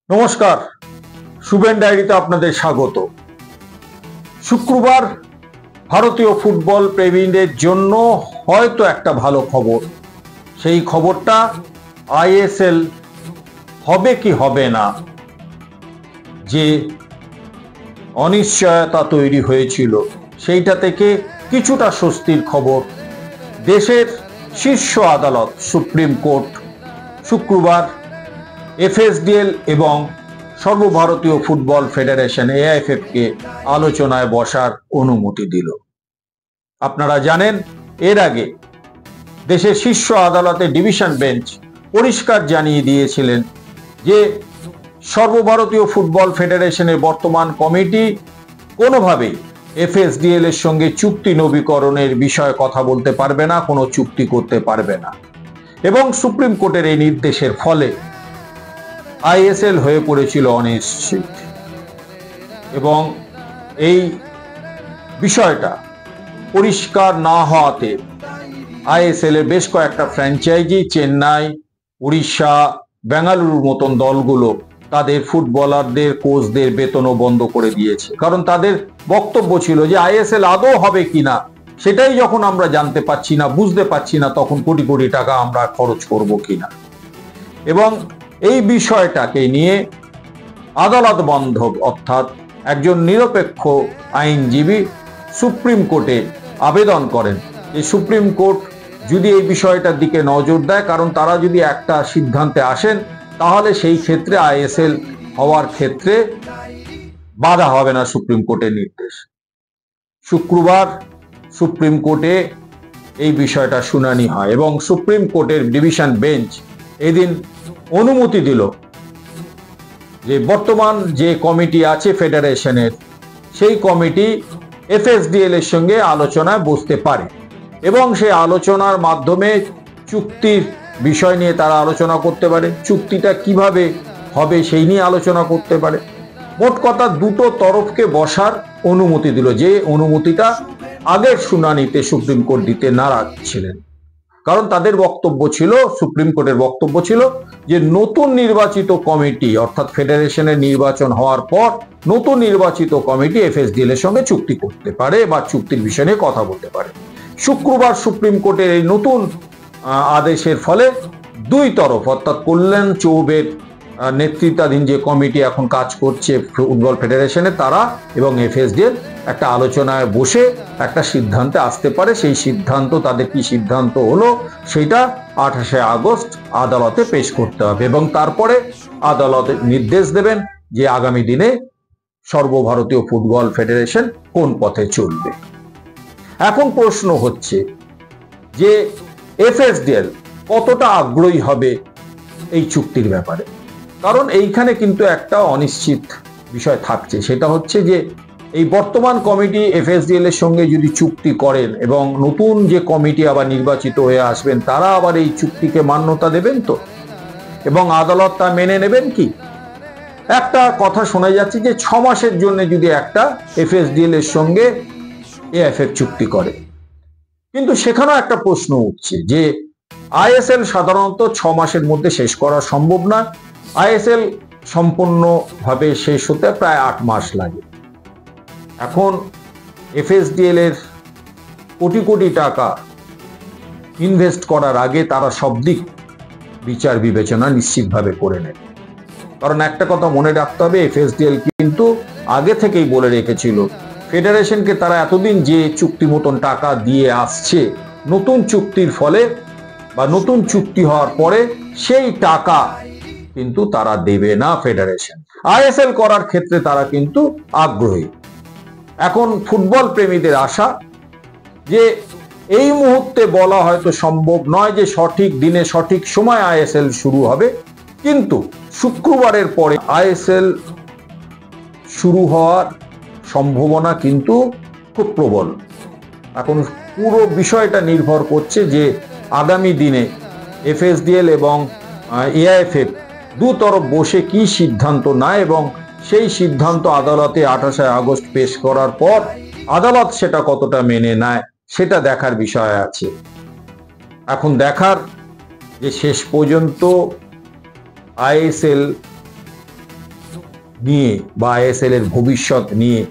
নমস্কার, শুভেন ডায়েরিতে আপনাদের স্বাগত। শুক্রবার ভারতীয় ফুটবল প্রেমীদের জন্য হয়তো একটা ভালো খবর। সেই খবরটা আইএসএল হবে কি হবে না, যে অনিশ্চয়তা তৈরি হয়েছিল সেইটা থেকে কিছুটা স্বস্তির খবর। দেশের শীর্ষ আদালত সুপ্রিম কোর্ট শুক্রবার এফএসডিএল এবং সর্বভারতীয় ফুটবল ফেডারেশন এআইএফএফ-কে আলোচনায় বসার অনুমতি দিল। আপনারা জানেন, এর আগে দেশের শীর্ষ আদালতের ডিভিশন বেঞ্চ পরিষ্কার জানিয়ে দিয়েছিলেন যে সর্বভারতীয় ফুটবল ফেডারেশনের বর্তমান কমিটি কোনোভাবেই এফএসডিএল এর সঙ্গে চুক্তি নবীকরণের বিষয়ে কথা বলতে পারবে না, কোনো চুক্তি করতে পারবে না। এবং সুপ্রিম কোর্টের এই নির্দেশের ফলে আইএসএল হয়ে পড়েছিল অনিশ্চিত। এবং এই বিষয়টা পরিষ্কার না হওয়াতে আইএসএল এর বেশ কয়েকটা ফ্র্যাঞ্চাইজি, চেন্নাই, উড়িষ্যা, বেঙ্গালুরুর মতন দলগুলো তাদের ফুটবলারদের, কোচদের বেতনও বন্ধ করে দিয়েছে। কারণ তাদের বক্তব্য ছিল যে আইএসএল আদৌ হবে কিনা সেটাই যখন আমরা জানতে পাচ্ছি না, বুঝতে পাচ্ছি না, তখন কোটি কোটি টাকা আমরা খরচ করব কিনা। এবং এই বিষয়টাকে নিয়ে আদালত বান্ধব অর্থাৎ একজন নিরপেক্ষ আইনজীবী সুপ্রিম কোর্টে আবেদন করেন যে সুপ্রিম কোর্ট যদি এই বিষয়টার দিকে নজর দেয়, কারণ তারা যদি একটা সিদ্ধান্তে আসেন তাহলে সেই ক্ষেত্রে আইএসএল হওয়ার ক্ষেত্রে বাধা হবে না সুপ্রিম কোর্টের নির্দেশ। শুক্রবার সুপ্রিম কোর্টে এই বিষয়টা শুনানি হয় এবং সুপ্রিম কোর্টের ডিভিশন বেঞ্চ এদিন অনুমতি দিল যে বর্তমান যে কমিটি আছে ফেডারেশনের, সেই কমিটি এফএসডিএল এর সঙ্গে আলোচনায় বসতে পারে এবং সেই আলোচনার মাধ্যমে চুক্তির বিষয় নিয়ে তারা আলোচনা করতে পারে, চুক্তিটা কিভাবে হবে সেই নিয়ে আলোচনা করতে পারে। মোট কথা দুটো তরফকে বসার অনুমতি দিল, যে অনুমতিটা আগের শুনানিতে সুপ্রিম কোর্ট দিতে নারাজ ছিলেন। কারণ তাদের বক্তব্য ছিল, সুপ্রিম কোর্টের বক্তব্য ছিল যে নতুন নির্বাচিত কমিটি অর্থাৎ ফেডারেশনের নির্বাচন হওয়ার পর নতুন নির্বাচিত কমিটি এফএসডিএল এর সঙ্গে চুক্তি করতে পারে বা চুক্তির বিষয় নিয়ে কথা বলতে পারে। শুক্রবার সুপ্রিম কোর্টের এই নতুন আদেশের ফলে দুই তরফ অর্থাৎ কল্যাণ চৌবের নেতৃত্বাধীন যে কমিটি এখন কাজ করছে ফুটবল ফেডারেশনে, তারা এবং এফএসডিএল একটা আলোচনায় বসে একটা সিদ্ধান্তে আসতে পারে। সেই সিদ্ধান্ত, তাদের কি সিদ্ধান্ত হলো সেটা 28শে আগস্ট আদালতে পেশ করতে হবে এবং তারপরে আদালত নির্দেশ দেবেন যে আগামী দিনে সর্বভারতীয় ফুটবল ফেডারেশন কোন পথে চলবে। এখন প্রশ্ন হচ্ছে যে এফএসডিএল কতটা আগ্রহী হবে এই চুক্তির ব্যাপারে। কারণ এইখানে কিন্তু একটা অনিশ্চিত বিষয় থাকছে, সেটা হচ্ছে যে এই বর্তমান কমিটি এফএসডিএল এর সঙ্গে যদি চুক্তি করেন এবং নতুন যে কমিটি আবার নির্বাচিত হয়ে আসবেন, তারা আবার এই চুক্তিকে মান্যতা দেবেন তো, এবং আদালত তা মেনে নেবেন কি? একটা কথা শোনা যাচ্ছে যে 6 মাসের জন্য যদি একটা এফএসডিএল এর সঙ্গে এআইএফএফ চুক্তি করে, কিন্তু সেখানেও একটা প্রশ্ন উঠছে যে আইএসএল সাধারণত 6 মাসের মধ্যে শেষ করা সম্ভব না। আইএসএল সম্পূর্ণভাবে শেষ হতে প্রায় 8 মাস লাগে। এখন এফএসডিএল এর কোটি কোটি টাকা ইনভেস্ট করার আগে তারা সব দিক বিচার বিবেচনা নিশ্চিতভাবে করে নেবে। কারণ একটা কথা মনে রাখতে হবে, এফএসডিএল কিন্তু আগে থেকেই বলে রেখেছিল ফেডারেশনকে তারা এতদিন যে চুক্তি মতন টাকা দিয়ে আসছে, নতুন চুক্তির ফলে বা নতুন চুক্তি হওয়ার পরে সেই টাকা কিন্তু তারা দেবে না ফেডারেশন। আইএসএল করার ক্ষেত্রে তারা কিন্তু আগ্রহী। এখন ফুটবল প্রেমীদের আশা যে এই মুহূর্তে বলা হয়তো সম্ভব নয় যে সঠিক দিনে সঠিক সময় আইএসএল শুরু হবে, কিন্তু শুক্রবারের পরে আইএসএল শুরু হওয়ার সম্ভাবনা কিন্তু খুব প্রবল। এখন পুরো বিষয়টা নির্ভর করছে যে আগামী দিনে এফএসডিএল এবং এআইএফএফ দু তরফ বসে কি সিদ্ধান্ত নেয় এবং সেই সিদ্ধান্ত আদালতে 28শে আগস্ট পেশ করার পর আদালত সেটা কতটা মেনে নেয় সেটা দেখার বিষয় আছে। এখন দেখার যে শেষ পর্যন্ত আইএসএল নিয়ে বা আইএসএল এর ভবিষ্যৎ নিয়ে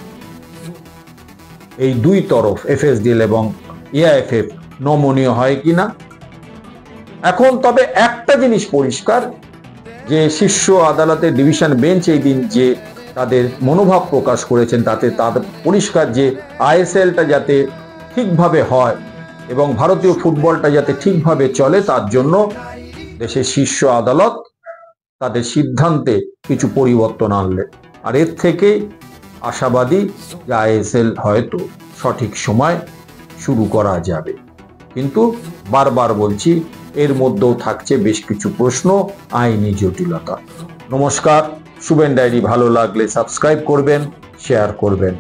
এই দুই তরফ এফএসডিএল এবং এআইএফএফ নমনীয় হয় কিনা। এখন তবে একটা জিনিস পরিষ্কার, যে শীর্ষ আদালতের ডিভিশন বেঞ্চ এই দিন যে তাদের মনোভাব প্রকাশ করেছেন তাতে তাদের পরিষ্কার যে আইএসএলটা যাতে ঠিকভাবে হয় এবং ভারতীয় ফুটবলটা যাতে ঠিকভাবে চলে তার জন্য দেশের শীর্ষ আদালত তাদের সিদ্ধান্তে কিছু পরিবর্তন আনলে। আর এর থেকে আশাবাদী যে আইএসএল হয়তো সঠিক সময় শুরু করা যাবে, কিন্তু বারবার বলছি এর মধ্যেও থাকছে বেশ কিছু প্রশ্ন, আইনি জটিলতা। নমস্কার, শুভেন ডায়েরি ভালো লাগলে সাবস্ক্রাইব করবেন, শেয়ার করবেন।